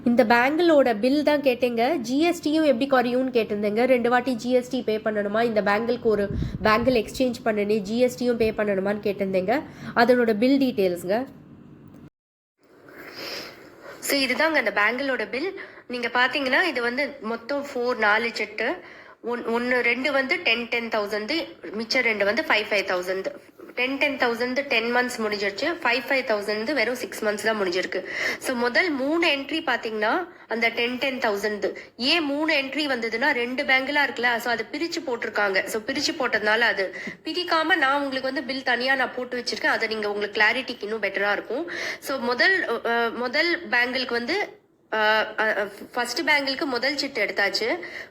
இந்த பேங்கிளோட பில் தான் கேட்டேங்க. ஜிஎஸ்டியும் எப்படி குறையும்னு கேட்டிருந்தேங்க. 2 வாட்டி ஜிஎஸ்டி பே பண்ணணுமா, இந்த பேங்கிளுக்கு ஒரு பேங்கிள் எக்ஸ்சேஞ்ச் பண்ணனே ஜிஎஸ்டியும் பே பண்ணணுமான்னு கேட்டிருந்தேங்க. அதனோட பில் டீட்டெயில்ஸுங்க. ஸோ இதுதாங்க அந்த பேங்கிளோட பில். நீங்கள் பார்த்தீங்கன்னா இது வந்து மொத்தம் 4 செட்டு. ஒன்று 2 வந்து 10,000, மிச்சம் 2 வந்து 5,000. 10,000 10 months முடிஞ்சிருச்சு. 5,000 வெறும் 6 months தான் முடிஞ்சிருக்கு. ஸோ முதல் 3 என்ட்ரி பார்த்தீங்கன்னா அந்த 10,000 ஏன் 3 என்ட்ரி வந்ததுன்னா 2 பேங்கிலா இருக்குல்ல, ஸோ அது பிரிச்சு போட்டிருக்காங்க. ஸோ பிரிச்சு போட்டதுனால அது பிரிக்காம நான் உங்களுக்கு வந்து பில் தனியா நான் போட்டு வச்சிருக்கேன். அதை நீங்க உங்களுக்கு கிளாரிட்டிக்கு இன்னும் பெட்டரா இருக்கும். ஸோ முதல் பேங்கிளுக்கு வந்து ஃபர்ஸ்ட் பேங்கிளுக்கு முதல் சிட்டு எடுத்தாச்சு.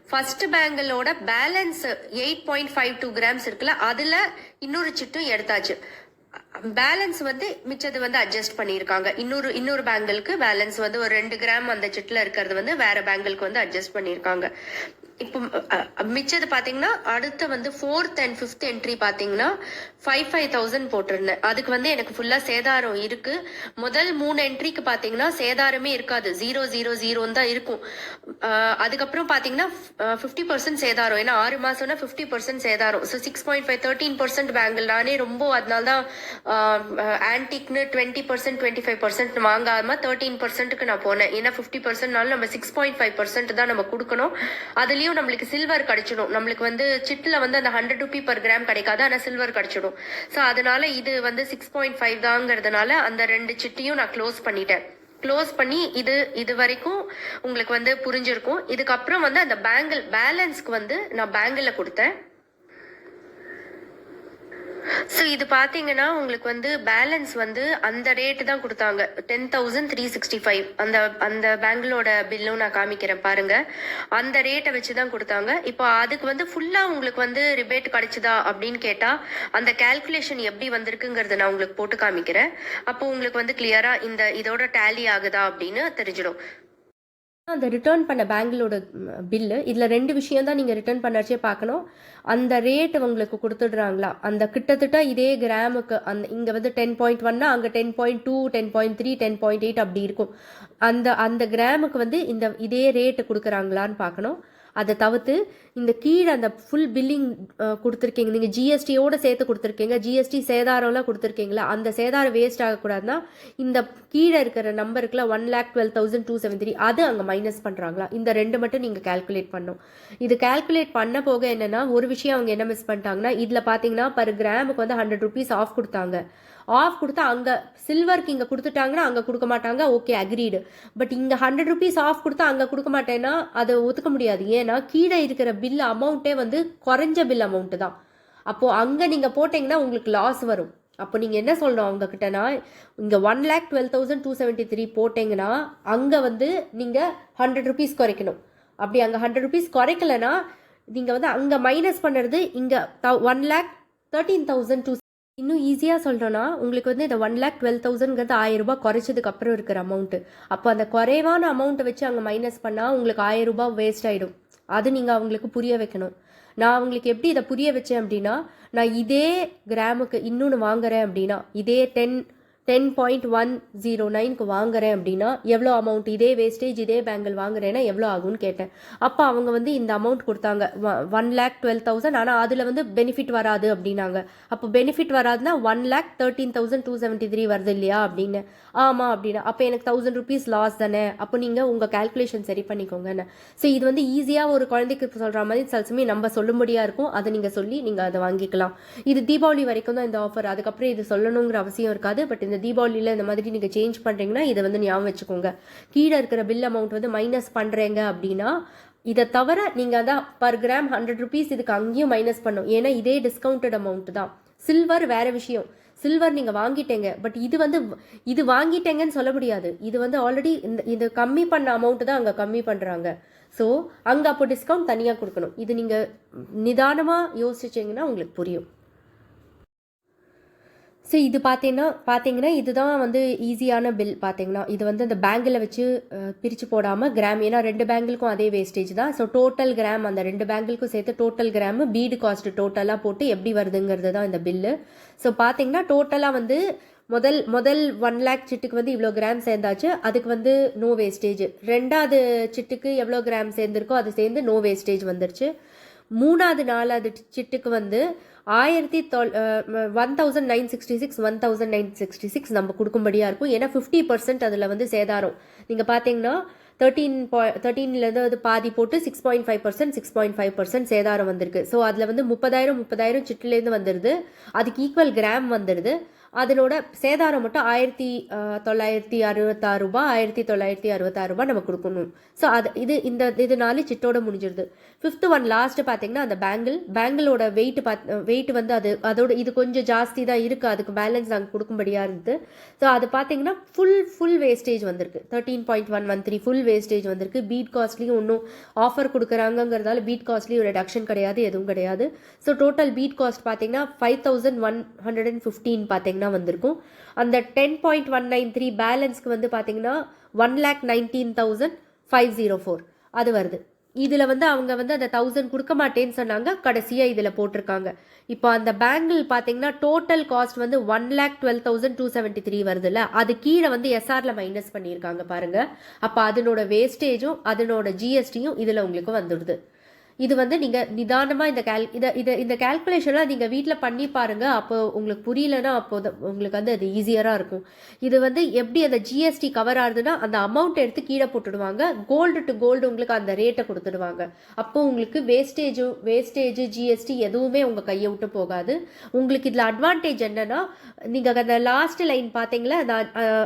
ஃபர்ஸ்ட் பேங்கிளோட பேலன்ஸ் 8.52 கிராம்ஸ் இருக்குல்ல, அதுல இன்னொரு சிட்டும் எடுத்தாச்சு. பேலன்ஸ் வந்து மிச்சது வந்து அட்ஜஸ்ட் பண்ணியிருக்காங்க. இன்னொரு பேங்கிளுக்கு பேலன்ஸ் வந்து ஒரு 2 கிராம் அந்த சிட்ல இருக்கிறது வந்து வேற பேங்கிளுக்கு வந்து அட்ஜஸ்ட் பண்ணியிருக்காங்க. இப்போ மிச்சது பாத்தீங்கன்னா அடுத்த வந்து 4th and 5th என்ட்ரி பாத்தீங்கன்னா 5,000 போட்டிருந்தேன். அதுக்கு வந்து எனக்கு ஃபுல்லா சேதாரம் இருக்கு. முதல் 3 என்ட்ரிக்கு பாத்தீங்கன்னா சேதாரமே இருக்காது, 000 தான் இருக்கும். அதுக்கப்புறம் பாத்தீங்கன்னா 50% சேதாரம். ஏன்னா 6 மாசம்னா 50% சேதாரம். ஸோ 6.5 13% பேங்கிள் நானே ரொம்ப, அதனால்தான் ஆன்டிக்னு 20% 25% வாங்காம 13%க்கு நான் போனேன். ஏன்னா 50%னாலும் நம்ம 6.5% தான் நம்ம கொடுக்கணும். அதுலயும் நம்மளுக்கு சில்வர் கிடைச்சிடும். நம்மளுக்கு வந்து சிட்ல வந்து அந்த 100 ரூபி per கிராம் கிடைக்காது, ஆனா சில்வர் கிடைச்சிடும். ஸோ அதனால இது வந்து 6.5 தாங்கிறதுனால அந்த 2 சிட்டையும் நான் க்ளோஸ் பண்ணிட்டேன். க்ளோஸ் பண்ணி இது வரைக்கும் உங்களுக்கு வந்து புரிஞ்சிருக்கும். இதுக்கப்புறம் வந்து அந்த பேங்கிள் பேலன்ஸ்க்கு வந்து நான் பேங்கிள்ல கொடுத்தேன். ஸோ இது பார்த்தீங்கன்னா உங்களுக்கு வந்து பேலன்ஸ் வந்து அந்த ரேட்டு தான் கொடுத்தாங்க, 10,365. அந்த பேங்கிளோட பில்லும் நான் காமிக்கிறேன் பாருங்க. அந்த ரேட்டை வச்சு தான் கொடுத்தாங்க. இப்போ அதுக்கு வந்து ஃபுல்லா உங்களுக்கு வந்து ரிபேட் கிடைச்சதா அப்படின்னு கேட்டா அந்த கால்குலேஷன் எப்படி வந்திருக்குங்கிறத நான் உங்களுக்கு போட்டு காமிக்கிறேன். அப்போ உங்களுக்கு வந்து கிளியரா இதோட டேலி ஆகுதா அப்படின்னு தெரிஞ்சிடும். அந்த ரிட்டர்ன் பண்ண பேங்கிளோட பில்லு, இதில் 2 விஷயம் தான் நீங்கள் ரிட்டர்ன் பண்ணாச்சே பார்க்கணும். அந்த ரேட் உங்களுக்கு கொடுத்துடுறாங்களா, அந்த கிட்டத்தட்ட இதே கிராமுக்கு இங்கே வந்து 10.1னா அங்கே 10.2 10.3 10.8 அப்படி இருக்கும். அந்த கிராமுக்கு வந்து இதே ரேட்டு கொடுக்குறாங்களான்னு பார்க்கணும். அதை தவிர்த்து இந்த கீழே அந்த ஃபுல் பில்லிங் கொடுத்துருக்கீங்க, நீங்கள் ஜிஎஸ்டியோட சேர்த்து கொடுத்துருக்கீங்க, ஜிஎஸ்டி சேதாரம்லாம் கொடுத்துருக்கீங்களா, அந்த சேதாரம் வேஸ்ட் ஆகக்கூடாதுன்னா இந்த கீழே இருக்கிற நம்பருக்குல 1,12,273 அது அங்கே மைனஸ் பண்ணுறாங்களா, இந்த 2 மட்டும் நீங்கள் கால்குலேட் பண்ணும். இது கால்குலேட் பண்ண போக என்னன்னா ஒரு விஷயம் அவங்க என்ன மிஸ் பண்ணிட்டாங்கன்னா, இதில் பார்த்தீங்கன்னா பர் கிராமுக்கு வந்து 100 ரூபீஸ் ஆஃப் கொடுத்தாங்க. ஆஃப் கொடுத்தா அங்கே சில்வருக்கு இங்கே கொடுத்துட்டாங்கன்னா அங்கே கொடுக்க மாட்டாங்க, ஓகே அக்ரீடு. பட் இங்கே 100 ரூபீஸ் ஆஃப் கொடுத்தா அங்கே கொடுக்க மாட்டேன்னா அதை ஒத்துக்க முடியாது. ஏன்னா கீழே இருக்கிற பில் அமௌண்ட்டே வந்து குறைஞ்ச பில் அமௌண்ட்டு தான். அப்போது அங்கே நீங்கள் போட்டிங்கன்னா உங்களுக்கு லாஸ் வரும். அப்போ நீங்கள் என்ன சொல்லணும் அவங்கக்கிட்டனா, இங்கே 1,12,273 போட்டிங்கன்னா அங்கே வந்து நீங்கள் 100 ரூபீஸ் குறைக்கணும். அப்படி அங்கே 100 ரூபீஸ் குறைக்கலைன்னா நீங்கள் வந்து அங்கே மைனஸ் பண்ணுறது இங்கே 1,13,200. இன்னும் ஈஸியாக சொல்கிறோன்னா உங்களுக்கு வந்து இந்த 1,12,000ங்கிறது 1,000 ரூபாய் குறைச்சதுக்கு அப்புறம் இருக்கிற அமௌண்ட்டு. அப்போ அந்த குறைவான அமௌண்ட்டை வச்சு அங்கே மைனஸ் பண்ணால் உங்களுக்கு 1,000 ரூபாய் வேஸ்ட் ஆகிடும். அது நீங்கள் அவங்களுக்கு புரிய வைக்கணும். நான் அவங்களுக்கு எப்படி இதை புரிய வச்சேன் அப்படின்னா, நான் இதே கிராமுக்கு இன்னொன்று வாங்குறேன் அப்படின்னா, இதே 10.109க்கு வாங்குறேன் அப்படின்னா எவ்வளோ அமௌண்ட், இதே வேஸ்டேஜ் இதே பேங்கிள் வாங்குறேன்னா எவ்வளோ ஆகும்னு கேட்டேன். அப்போ அவங்க வந்து இந்த அமௌண்ட் கொடுத்தாங்க 1,12,000. ஆனால் அதில் வந்து பெனிஃபிட் வராது அப்படின்னாங்க. அப்போ பெனிஃபிட் வராதுன்னா 1,13,273 வருது இல்லையா அப்படின்னு. ஆமாம் அப்படின்னா அப்போ எனக்கு 1,000 ரூபீஸ் லாஸ் தானே, அப்போ நீங்கள் உங்கள் கால்குலேஷன் சரி பண்ணிக்கோங்கன்னு. ஸோ இது வந்து ஈஸியாக ஒரு குழந்தைக்கு சொல்கிற மாதிரி சில சமயம் நம்ம சொல்லும்படியாக இருக்கும். அதை நீங்கள் சொல்லி நீங்கள் அதை வாங்கிக்கலாம். இது தீபாவளி வரைக்கும் தான் இந்த ஆஃபர், அதுக்கப்புறம் இது சொல்லணுங்கிற அவசியம் இருக்காது. பட் இந்த தீபாவளியில் இந்த மாதிரி நீங்கள் சேஞ்ச் பண்ணுறீங்கன்னா இதை வந்து ஞாபகம் வச்சுக்கோங்க. கீழே இருக்கிற பில் அமௌண்ட் வந்து மைனஸ் பண்ணுறீங்க அப்படின்னா இதை தவிர நீங்கள் அதான் பர் கிராம் 100 ரூபீஸ் இதுக்கு அங்கேயும் மைனஸ் பண்ணும். ஏன்னா இதே டிஸ்கவுண்டட் அமௌண்ட் தான். சில்வர் வேறு விஷயம், சில்வர் நீங்கள் வாங்கிட்டேங்க. பட் இது வாங்கிட்டேங்கன்னு சொல்ல முடியாது. இது வந்து ஆல்ரெடி இது கம்மி பண்ண அமௌண்ட் தான் அங்கே கம்மி பண்ணுறாங்க. ஸோ அங்கே அப்போ டிஸ்கவுண்ட் தனியாக கொடுக்கணும். இது நீங்கள் நிதானமாக யோசிச்சிங்கன்னா உங்களுக்கு புரியும். ஸோ இது பார்த்தீங்கன்னா இதுதான் வந்து ஈஸியான பில். பார்த்தீங்கன்னா இது வந்து அந்த பேங்கில் வச்சு பிரித்து போடாமல் கிராம், ஏன்னா 2 பேங்கிலுக்கும் அதே வேஸ்டேஜ் தான். ஸோ டோட்டல் கிராம் அந்த 2 பேங்கிலுக்கும் சேர்த்து டோட்டல் கிராமு பீடு காஸ்ட் டோட்டலாக போட்டு எப்படி வருதுங்கிறது தான் இந்த பில்லு. ஸோ பார்த்தீங்கன்னா டோட்டலாக வந்து முதல் 1 lakh சிட்டுக்கு வந்து இவ்வளோ கிராம் சேர்ந்தாச்சு, அதுக்கு வந்து நோ வேஸ்டேஜ். ரெண்டாவது சிட்டுக்கு எவ்வளோ கிராம் சேர்ந்துருக்கோ அது சேர்ந்து நோ வேஸ்டேஜ் வந்துருச்சு. மூணாவது 4வது சிட்டுக்கு வந்து 1966 நம்ம கொடுக்கும்படியாக இருக்கும். ஏன்னா 50% அதில் வந்து சேதாரம். நீங்கள் பார்த்தீங்கன்னா 13லேருந்து அது பாதி போட்டு 6.5% சேதாரம் வந்திருக்கு. ஸோ அதில் வந்து 30,000 சிட்டுலேருந்து வந்துடுது. அதுக்கு ஈக்குவல் கிராம் வந்துடுது. அதனோட சேதாரம் மட்டும் 1966 ரூபாய், 1966 ரூபாய் நம்ம கொடுக்கணும். ஸோ இது 4 சிட்டோட முடிஞ்சிருது. 5th ஒன் லாஸ்ட் பார்த்தீங்கன்னா அந்த பேங்கிளோட வெயிட் வந்து அதோட இது கொஞ்சம் ஜாஸ்தி தான் இருக்குது. அதுக்கு பேலன்ஸ் நாங்கள் கொடுக்கும்படியாக இருந்தது. ஸோ அது பார்த்தீங்கன்னா ஃபுல் வேஸ்டேஜ் வந்திருக்கு. 13.113 ஃபுல் வேஸ்டேஜ் வந்திருக்கு. பீட் காஸ்ட்லேயும் ஒன்றும் ஆஃபர் கொடுக்குறாங்கிறதால பீட் காஸ்ட்லேயும் ரெடக்ஷன் கிடையாது, எதுவும் கிடையாது. ஸோ டோட்டல் பீட் காஸ்ட் பார்த்தீங்கன்னா 5,115 பார்த்தீங்கன்னா வந்திருக்கும். அந்த 10.193 பேலன்ஸ்க்கு வந்து பார்த்தீங்கன்னா 1,19,504 அது வருது. இதில் வந்து அவங்க வந்து அந்த 1000 கொடுக்க மாட்டேன்னு சொன்னாங்க, கடைசியாக இதில் போட்டிருக்காங்க. இப்போ அந்த பேங்கிள் பார்த்தீங்கன்னா டோட்டல் காஸ்ட் வந்து 1,12,273 வருதுல்ல, அது கீழே வந்து எஸ்ஆரில் மைனஸ் பண்ணியிருக்காங்க பாருங்க. அப்போ அதனோட வேஸ்டேஜும் அதனோட ஜிஎஸ்டியும் இதில் உங்களுக்கு வந்துடுது. இது வந்து நீங்கள் நிதானமாக இந்த கேல்குலேஷன்லாம் நீங்கள் வீட்டில் பண்ணி பாருங்கள். அப்போ உங்களுக்கு புரியலன்னா அப்போது உங்களுக்கு வந்து அது ஈஸியராக இருக்கும். இது வந்து எப்படி அந்த ஜிஎஸ்டி கவர் ஆகுதுன்னா அந்த அமௌண்ட் எடுத்து கீழே போட்டுடுவாங்க. கோல்டு டு கோல்டு உங்களுக்கு அந்த ரேட்டை கொடுத்துடுவாங்க. அப்போ உங்களுக்கு வேஸ்டேஜ் ஜிஎஸ்டி எதுவுமே உங்கள் கையை விட்டு போகாது. உங்களுக்கு இதில் அட்வான்டேஜ் என்னன்னா, நீங்கள் அந்த லாஸ்ட் லைன் பார்த்தீங்களா,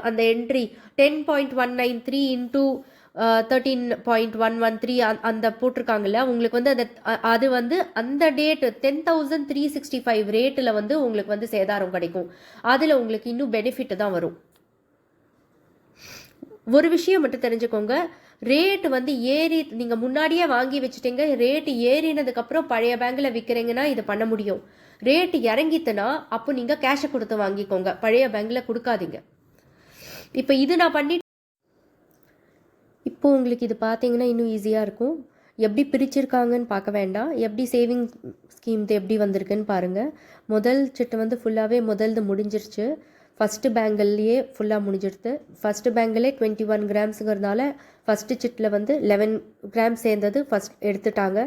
அந்த என்ட்ரி 10.193 இன்டூ 13.113 அந்த போட்டிருக்காங்கல்ல, உங்களுக்கு வந்து அது வந்து அந்த டேட் 10,365 ரேட்டில் வந்து உங்களுக்கு வந்து சேதாரம் கிடைக்கும். அதில் உங்களுக்கு இன்னும் பெனிஃபிட் தான் வரும். ஒரு விஷயம் மட்டும் தெரிஞ்சுக்கோங்க, ரேட் வந்து நீங்கள் முன்னாடியே வாங்கி வச்சுட்டீங்க, ரேட்டு ஏறினதுக்கப்புறம் பழைய பேங்கில் விற்கிறீங்கன்னா இது பண்ண முடியும். ரேட்டு இறங்கித்துனா அப்போ நீங்கள் கேஷை கொடுத்து வாங்கிக்கோங்க, பழைய பேங்கில் கொடுக்காதீங்க. இப்போ இது நான் பண்ணி இப்போ உங்களுக்கு இது பார்த்தீங்கன்னா இன்னும் ஈஸியாக இருக்கும். எப்படி பிரிச்சிருக்காங்கன்னு பார்க்க வேண்டாம், எப்படி சேவிங் ஸ்கீம் எப்படி வந்திருக்குன்னு பாருங்கள். முதல் சிட்டு வந்து ஃபுல்லாகவே முதல்து முடிஞ்சிருச்சு. ஃபஸ்ட்டு பேங்கிள்லேயே ஃபுல்லாக முடிஞ்சிடுது. ஃபஸ்ட்டு பேங்கிலே 21 கிராம்ஸுங்கிறதுனால ஃபஸ்ட்டு சிட்டில் வந்து 11 கிராம்ஸ் சேர்ந்தது ஃபஸ்ட் எடுத்துட்டாங்க.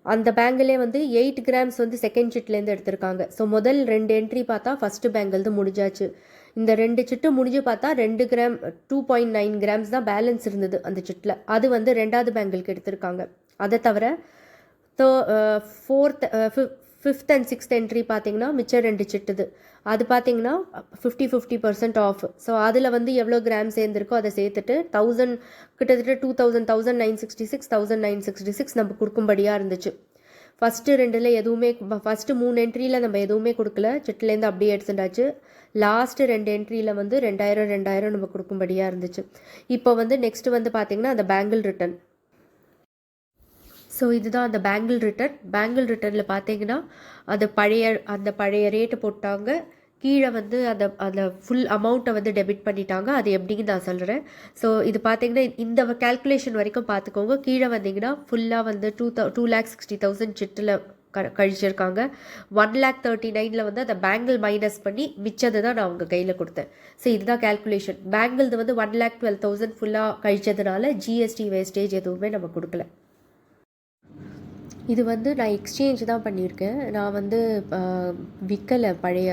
அந்த பேங்கிலே வந்து 8 கிராம்ஸ் வந்து செகண்ட் சிட்லேருந்து எடுத்திருக்காங்க. ஸோ முதல் 2 என்ட்ரி பார்த்தா ஃபஸ்ட்டு பேங்கிள்து முடிஞ்சாச்சு. இந்த 2 சிட்டு முடிஞ்சு பார்த்தா 2 கிராம் 2.9 கிராம்ஸ் தான் பேலன்ஸ் இருந்தது அந்த சிட்டில். அது வந்து 2வது பேங்கிளுக்கு எடுத்திருக்காங்க. அதை தவிர 5th and 6th என்ட்ரி பார்த்தீங்கன்னா மிச்சம் 2 சிட்டுது. அது பார்த்தீங்கன்னா 50% ஆஃப். ஸோ அதில் வந்து எவ்வளோ கிராம் சேர்ந்துருக்கோ அதை சேர்த்துட்டு கிட்டத்தட்ட 1,966 நம்ம கொடுக்கும்படியாக இருந்துச்சு. ஃபஸ்ட்டு 2ல் எதுவுமே, ஃபஸ்ட்டு 3 என்ட்ரியில் நம்ம எதுவுமே கொடுக்கல, சிட்டிலேருந்து அப்படியே எடுத்துட்டாச்சு. லாஸ்ட்டு 2 என்ட்ரியில் வந்து 2,000 நம்ம கொடுக்கும்படியாக இருந்துச்சு. இப்போ வந்து நெக்ஸ்ட்டு வந்து பார்த்திங்கன்னா அந்த பேங்கிள் ரிட்டர்ன். ஸோ இதுதான் அந்த பேங்கிள் ரிட்டர்னில் பார்த்தீங்கன்னா அந்த பழைய ரேட்டு போட்டாங்க. கீழே வந்து அந்த ஃபுல் அமௌண்ட்டை வந்து டெபிட் பண்ணிட்டாங்க. அது எப்படின்னு நான் சொல்கிறேன். ஸோ இது பார்த்தீங்கன்னா இந்த கேல்குலேஷன் வரைக்கும் பார்த்துக்கோங்க. கீழே வந்தீங்கன்னா ஃபுல்லாக வந்து 2,60,000 சிட்டில் கழிச்சிருக்காங்க. 1,39,000 வந்து அந்த பேங்கிள் மைனஸ் பண்ணி மிச்சது தான் நான் உங்கள் கையில் கொடுத்தேன். ஸோ இதுதான் கேல்குலேஷன். பேங்கிள்து வந்து 1,12,000 ஃபுல்லாக கழிச்சதுனால ஜிஎஸ்டி வேஸ்டேஜ் எதுவுமே நம்ம கொடுக்கல. இது வந்து நான் எக்ஸ்சேஞ்ச் தான் பண்ணியிருக்கேன். நான் வந்து விற்கலை பழைய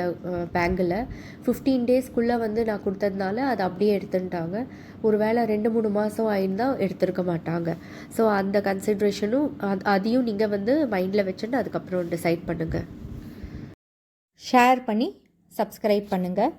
பேங்கில். 15 டேஸ்க்குள்ளே வந்து நான் கொடுத்ததுனால அதை அப்படியே எடுத்துட்டாங்க. ஒரு வேளை 2-3 மாதம் ஆயிருந்தால் எடுத்துருக்க மாட்டாங்க. ஸோ அந்த கன்சிட்ரேஷனும் அதையும் நீங்கள் வந்து மைண்டில் வச்சுட்டு அதுக்கப்புறம் டிசைட் பண்ணுங்கள். ஷேர் பண்ணி சப்ஸ்கிரைப் பண்ணுங்கள்.